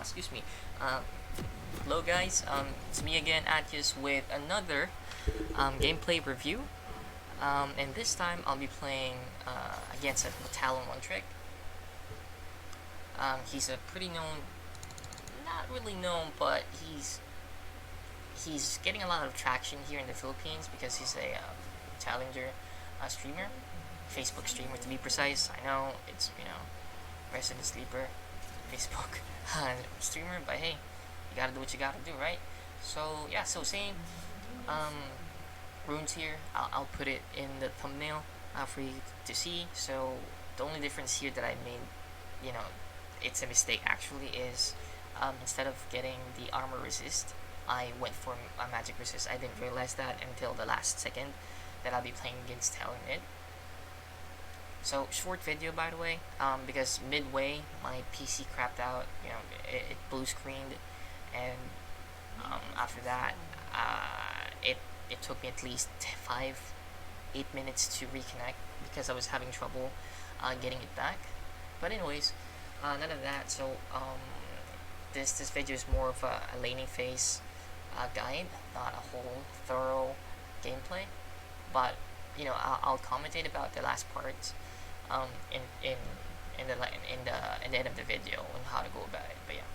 excuse me. Hello guys, it's me again, Atkius, with another gameplay review. And this time I'll be playing against a Talon one trick. He's a pretty known, not really known, but he's getting a lot of traction here in the Philippines because he's a challenger streamer, Facebook streamer to be precise. I know it's resident sleeper, Facebook streamer, but hey, you gotta do what you gotta do, right? So yeah, so same runes here. I'll put it in the thumbnail for you to see. So the only difference here that I made, it's a mistake actually, is instead of getting the armor resist, I went for a magic resist. I didn't realize that until the last second that I'll be playing against Talon mid. So short video, by the way, because midway my PC crapped out. It blue screened, and after that, it took me at least 5-8 minutes to reconnect because I was having trouble getting it back. But anyways, none of that. So this video is more of a laning phase guide, not a whole thorough gameplay. But I'll commentate about the last part in the end of the video on how to go about it. But yeah.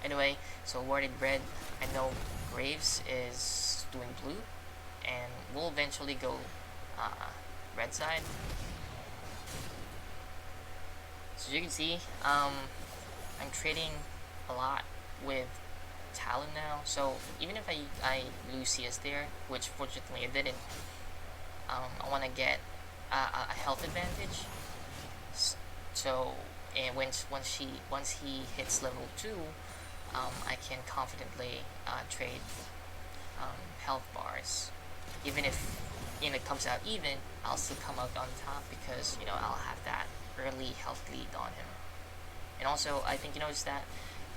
Anyway, so warded red. I know Graves is doing blue, and we'll eventually go red side. So as you can see, I'm trading a lot with Talon now. So even if I lose CS there, which fortunately I didn't, I want to get a health advantage. So and once he hits level 2, I can confidently trade health bars. Even if it comes out even, I'll still come out on top because I'll have that early health lead on him. And also, I think you noticed that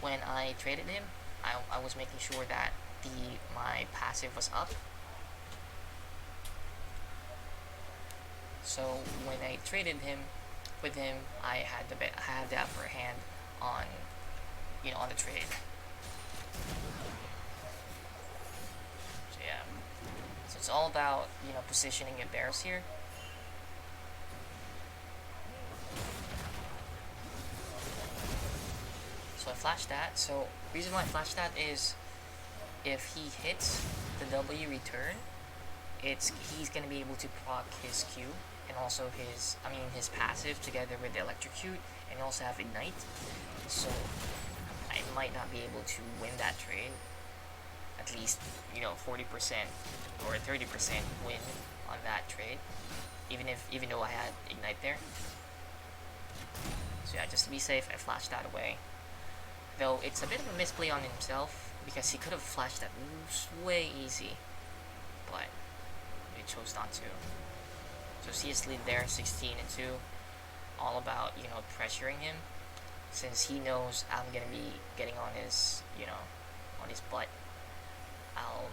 when I traded him, I was making sure that my passive was up. So when I traded him with him, I had the upper hand on on the trade. So yeah, so it's all about positioning your bears here. So I flashed that. So the reason why I flashed that is if he hits the W return, he's gonna be able to proc his Q and also his passive together with the electrocute, and also have ignite. So I might not be able to win that trade. At least 40% or 30% win on that trade, even though I had ignite there. So yeah, just to be safe, I flashed that away. Though it's a bit of a misplay on himself because he could have flashed that way easy, but he chose not to. So CS lead there, 16-2. All about pressuring him, since he knows I'm gonna be getting on his on his butt. I'll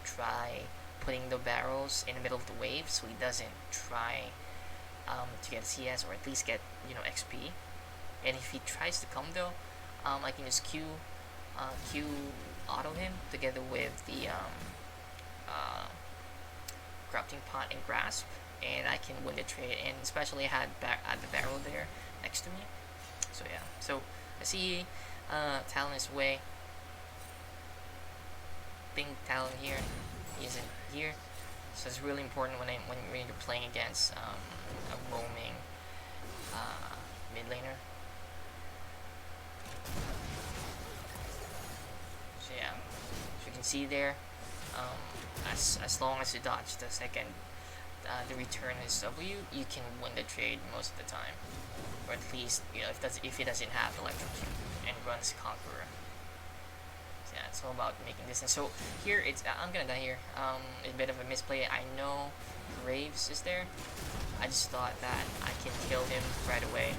try putting the barrels in the middle of the wave so he doesn't try to get CS, or at least get XP. And if he tries to come though, I can just Q auto him together with the corrupting pot and grasp, and I can win the trade. And especially I had the barrel there next to me. So yeah, so I see Talon is away. Ping Talon here, he isn't here. So it's really important when you're playing against a roaming mid laner. So yeah, as you can see there, as long as you dodge the second the return is W, you can win the trade most of the time, or at least if he doesn't have electrocute and runs Conqueror. So yeah, it's all about making distance. So here I'm gonna die here. A bit of a misplay. I know Graves is there. I just thought that I can kill him right away.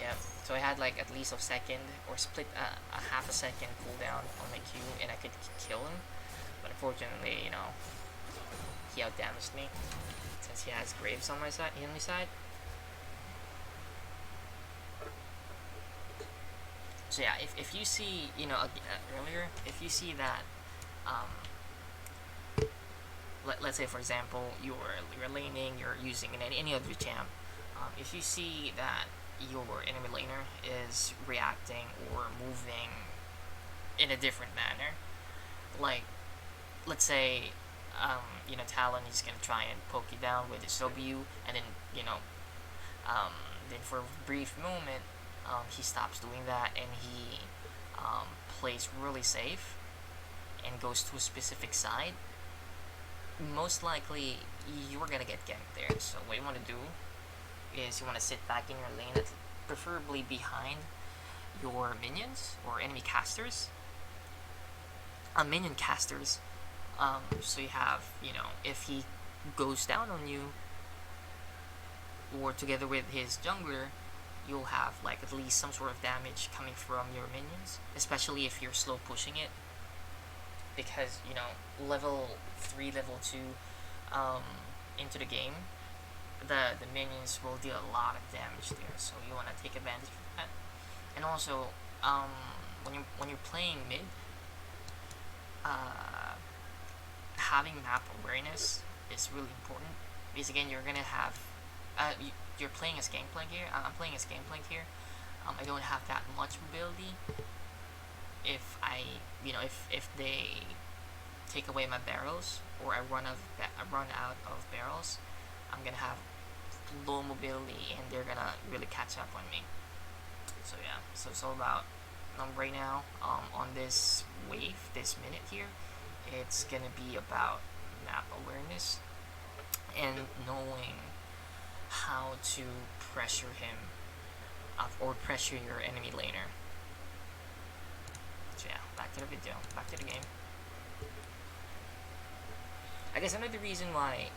Yeah, so I had like at least a second or split a half a second cooldown on my Q, and I could kill him. But unfortunately, he outdamaged me since he has Graves on my side, enemy side. So yeah, if you see, you know, earlier, if you see that, let's say for example, you're laning, you're using any other champ, if you see that your enemy laner is reacting or moving in a different manner, like let's say you know, Talon is gonna try and poke you down with his W, and then you know, then for a brief moment, he stops doing that and he plays really safe and goes to a specific side. Most likely, you're gonna get ganked there. So what you want to do is you want to sit back in your lane, preferably behind your minions or enemy casters. Minion casters. So you have, you know, if he goes down on you, or together with his jungler, you'll have like at least some sort of damage coming from your minions, especially if you're slow pushing it, because you know, level 3, level 2 into the game, the minions will deal a lot of damage there, so you want to take advantage of that. And also, when you're playing mid, having map awareness is really important, because again, you're gonna have you're playing as Gangplank here. I'm playing as Gangplank here. I don't have that much mobility. If if they take away my barrels, or I run out of barrels, I'm gonna have low mobility, and they're gonna really catch up on me. So yeah, so it's all about right now on this wave, this minute here, it's gonna be about map awareness and knowing how to pressure him or pressure your enemy laner. So yeah, back to the video, back to the game. I guess another reason why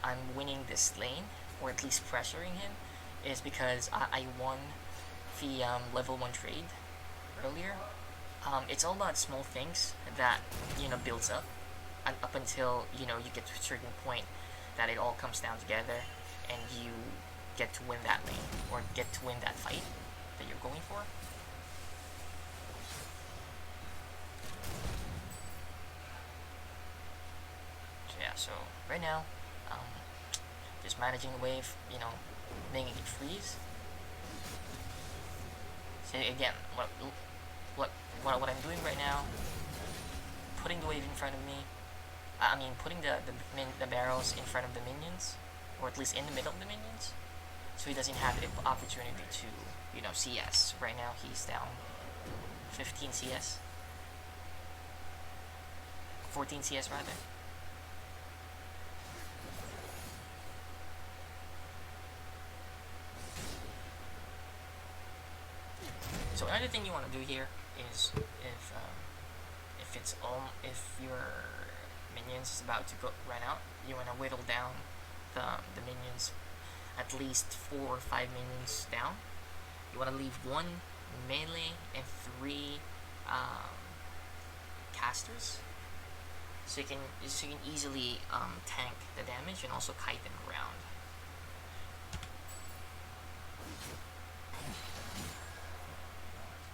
I'm winning this lane, or at least pressuring him, is because I won the level 1 trade earlier. It's all about small things that, you know, builds up, and up until, you know, you get to a certain point that it all comes down together and you get to win that lane, or get to win that fight that you're going for. So yeah, so right now, just managing the wave, you know, making it freeze. So again, what I'm doing right now, putting the wave in front of me, putting the barrels in front of the minions, or at least in the middle of the minions, so he doesn't have the opportunity to, you know, CS. Right now he's down 15 CS, 14 CS rather. So another thing you want to do here is, if your minions is about to run out, you want to whittle down the minions, at least 4 or 5 minions down. You want to leave 1 melee and 3 casters, so you can easily tank the damage and also kite them around.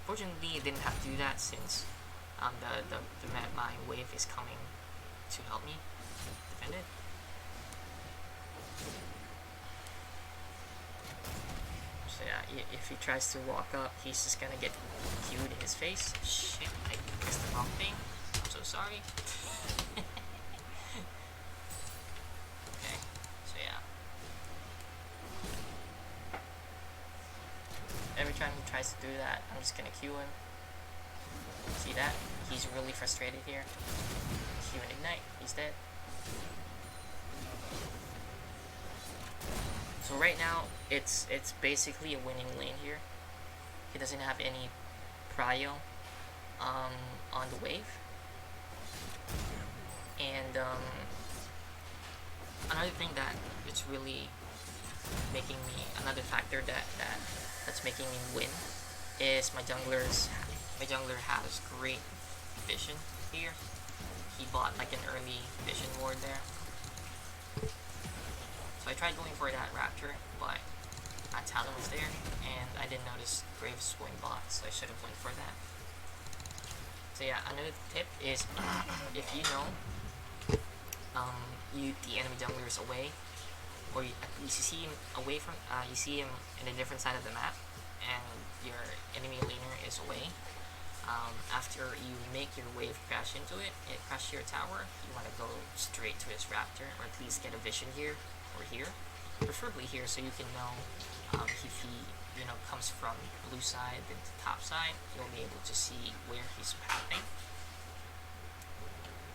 Fortunately, I didn't have to do that, since my wave is coming to help me defend it. So yeah, if he tries to walk up, he's just gonna get Q'd in his face. Shit, I pressed the wrong thing. I'm so sorry. Okay, so yeah. Every time he tries to do that, I'm just gonna Q him. See that? He's really frustrated here. Q and ignite, he's dead. So right now, it's basically a winning lane here. He doesn't have any prio on the wave. And another thing that it's really making me, another factor that's making me win, is my jungler has great vision here. He bought like an early vision ward there. So I tried going for that rapture, but Talon was there, and I didn't notice Graves going bot, so I should have went for that. So yeah, another tip is if you know the enemy jungler is away, or at least you see him away from, you see him in a different side of the map, and your enemy laner is away. After you make your wave crash into it, crash your tower, you want to go straight to his raptor, or at least get a vision here or here, preferably here, so you can know if he comes from blue side then to top side, you'll be able to see where he's pathing.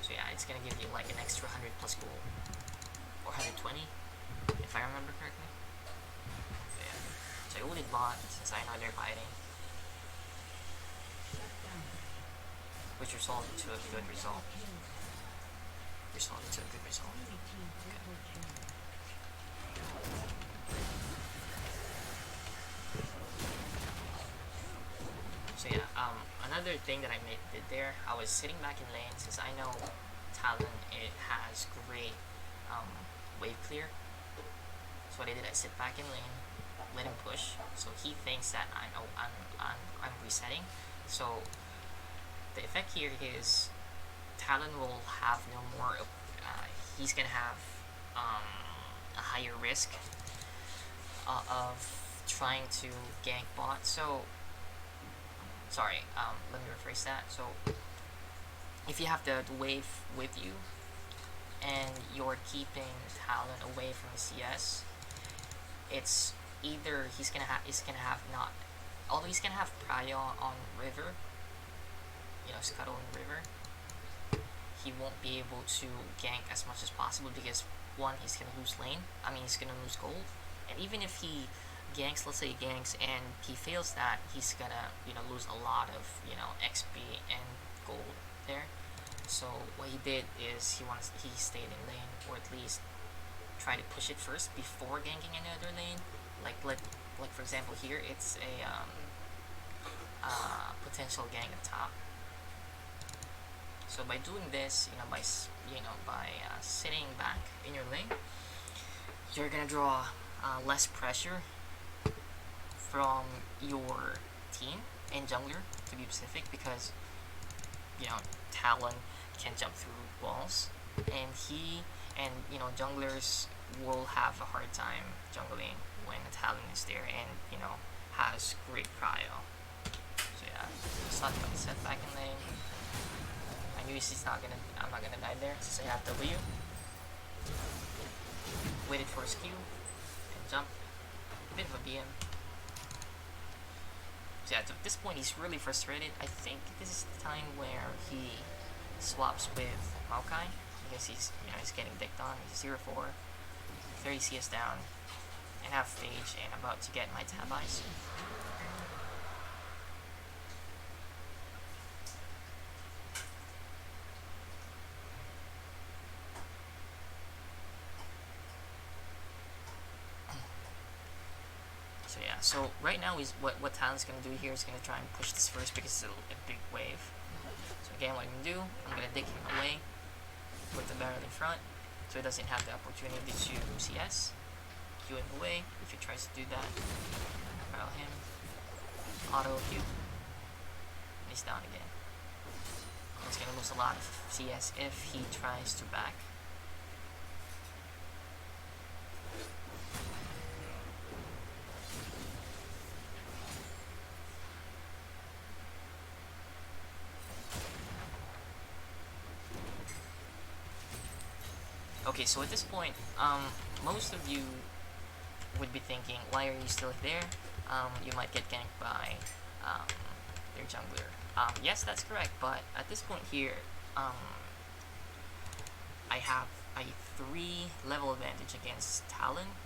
So yeah, it's gonna give you like an extra 100 plus gold, or 120 if I remember correctly. So yeah, so I ulted bot since I know they're fighting, which resulted to a good result. Okay. So yeah, another thing that I did there, I was sitting back in lane since I know Talon has great wave clear. So what I did, I sit back in lane, let him push. So he thinks that I'm resetting. So the effect here is Talon will have no more. He's gonna have a higher risk of trying to gank bot. So sorry, let me rephrase that. So if you have the wave with you and you're keeping Talon away from the CS, it's either he's gonna have not, although he's gonna have prio on river, scuttle in river, he won't be able to gank as much as possible because one, he's gonna lose lane. He's gonna lose gold, and even if he ganks, let's say he ganks and he fails that, he's gonna lose a lot of XP and gold there. So what he did is he stayed in lane, or at least try to push it first before ganking another lane. Like for example here, it's a potential gank at top. So by doing this, by sitting back in your lane, you're gonna draw less pressure from your team and jungler, to be specific, because Talon can jump through walls, and junglers will have a hard time jungling when Talon is there and has great prio. So yeah, set back in lane. I knew I'm not gonna die there since I have W. Waited for his Q and jump. A bit of a BM. So yeah, at this point he's really frustrated. I think this is the time where he swaps with Maokai because he's getting dicked on. He's 0-4, 30 CS down, and half stage, and about to get my tab eyes. So yeah, so right now is what Talon's gonna do here is gonna try and push this first because it's a big wave. So again, what I'm gonna do, I'm gonna dig him away, put the barrel in front, so he doesn't have the opportunity to CS. Q him away. If he tries to do that, barrel him, auto Q, and he's down again. And he's gonna lose a lot of CS if he tries to back. Okay, so at this point, most of you would be thinking, why are you still there? You might get ganked by their jungler. Yes, that's correct, but at this point here, I have a 3 level advantage against Talon,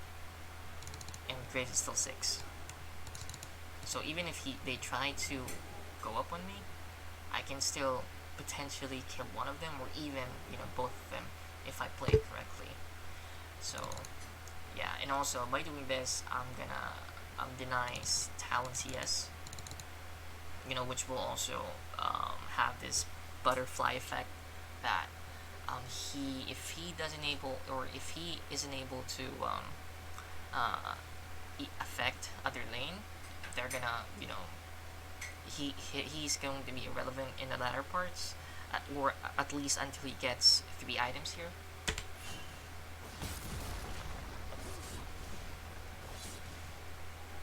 and Graves is still 6. So even if they try to go up on me, I can still potentially kill one of them, or even both of them, if I play it correctly. So yeah, and also by doing this, I'm gonna deny Talon CS, which will also have this butterfly effect that if he isn't able to affect other lane, they're gonna, you know, he's going to be irrelevant in the latter parts, or at least until he gets 3 items here.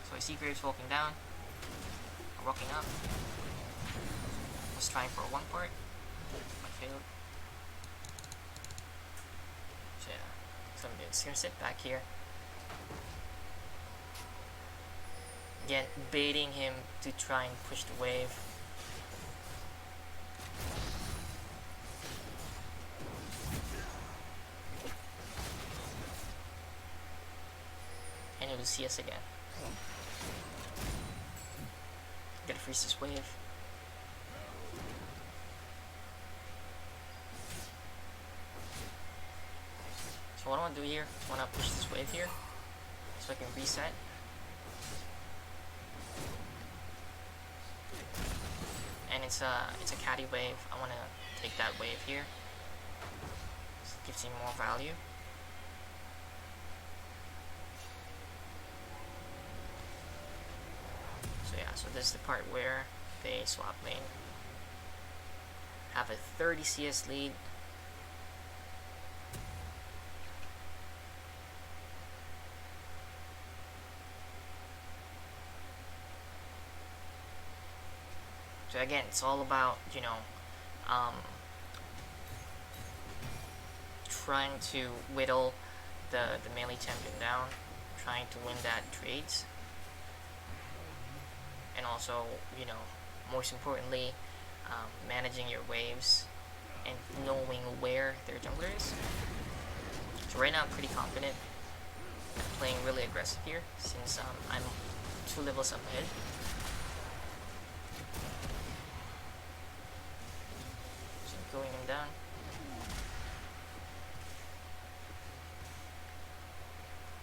So I see Graves walking down, walking up. Was trying for one part, but failed. So yeah, so I'm just gonna sit back here. Again, baiting him to try and push the wave. And he will see us again. Gotta freeze this wave. So what I want to do here is I want to push this wave here so I can reset. And it's a caddy wave. I want to take that wave here. So it gives him more value. So yeah, so this is the part where they swap lane. Have a 30 CS lead. So again, it's all about, you know, trying to whittle the melee champion down, trying to win that trades, and also, you know, most importantly, managing your waves and knowing where their jungler is. So right now I'm pretty confident. I'm playing really aggressive here since I'm 2 levels up ahead. Going him down.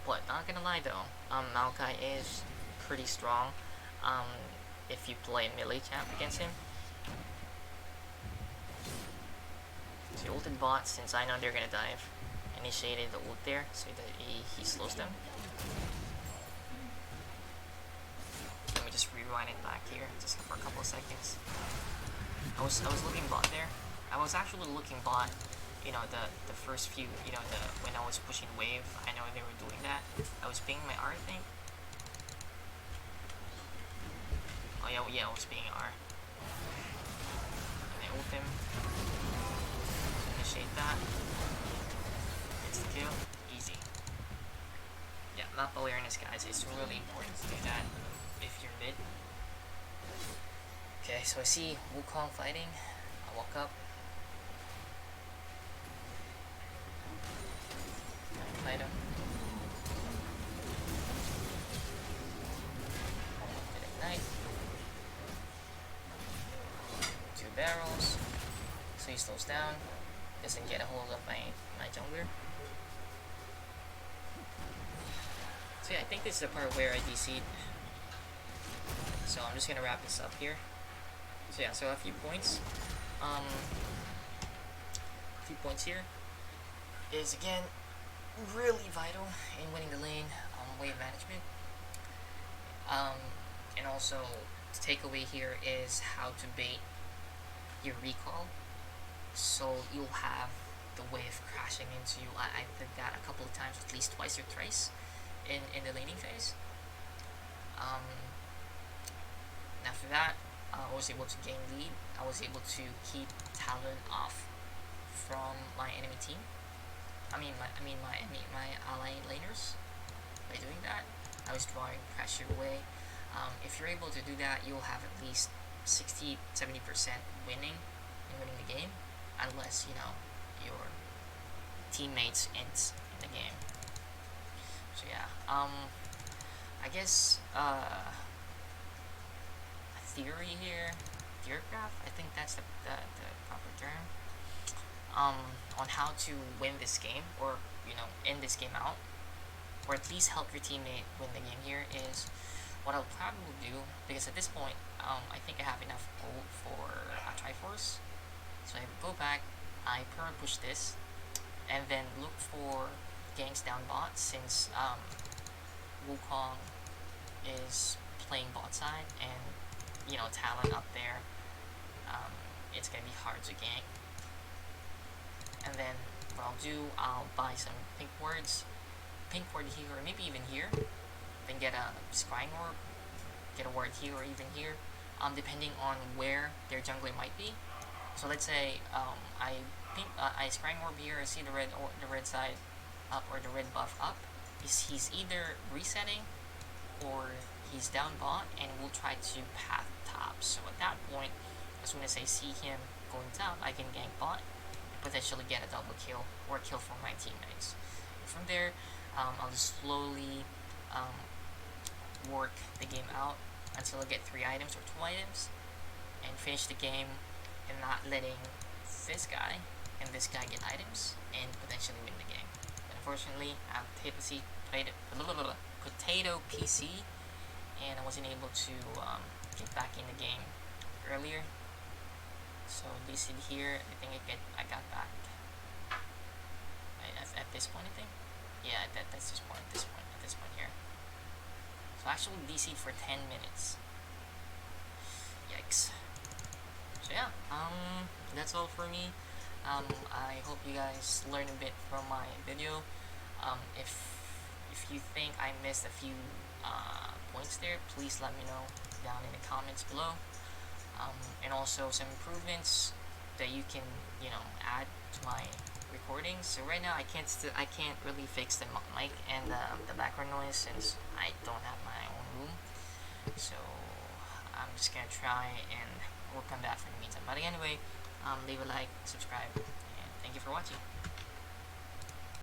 But not gonna lie though, Maokai is pretty strong if you play melee champ against him. So he ulted bot since I know they're gonna dive. Initiated the ult there so that he slows them. Let me just rewind it back here just for a couple of seconds. I was looking bot there. I was actually looking bot, you know, the first few, you know, when I was pushing wave, I know they were doing that. I was pinging my R, I think. Oh yeah, I was pinging R. And I ult him. Initiate that. Gets the kill. Easy. Yeah, map awareness, guys. It's really important to do that if you're mid. Okay, so I see Wukong fighting. I walk up. Fight him. Get ignite. 2 barrels. So he slows down. Doesn't get a hold of my jungler. So yeah, I think this is the part where I DC'd. So I'm just gonna wrap this up here. So yeah, so a few points. Here is again really vital in winning the lane, wave management. And also the takeaway here is how to bait your recall so you'll have the wave crashing into you. I did that a couple of times, at least twice or thrice in the laning phase. And after that, I was able to gain lead. I was able to keep Talon off from my enemy team. My ally laners. By doing that, I was drawing pressure away. If you're able to do that, you'll have at least 60-70% winning the game, unless, you know, your teammates ends in the game. So yeah, I guess a theory here, graph, I think that's the proper term, on how to win this game, or, you know, end this game out, or at least help your teammate win the game here, is what I'll probably do, because at this point, I think I have enough gold for a Triforce. So I go back, I push this, and then look for ganks down bot, since Wukong is playing bot side and Talon up there, it's gonna be hard to gank. And then what I'll do, I'll buy some pink ward here, or maybe even here. Then get a scrying orb, get a ward here or even here, depending on where their jungler might be. So let's say I scrying orb here. I see the red side up or the red buff up. He's either resetting or he's down bot, and we'll try to path top. So at that point, as soon as I see him going top, I can gank bot and potentially get a double kill or a kill for my teammates. And from there, I'll just slowly work the game out until I get 3 items or 2 items, and finish the game and not letting this guy and this guy get items and potentially win the game. But unfortunately, I have potato PC, and I wasn't able to get back in the game earlier. So this here, I think I got back at this point. I think, yeah, that's this point. At this point here. So actually DC'd for 10 minutes. Yikes. So yeah, that's all for me. I hope you guys learned a bit from my video. If you think I missed a few points there, please let me know down in the comments below. And also some improvements that you can add to my recordings. So right now I can't really fix the mic and the background noise since I don't have my own room. So I'm just gonna try and work on that for the meantime. But anyway, leave a like, subscribe, and thank you for watching.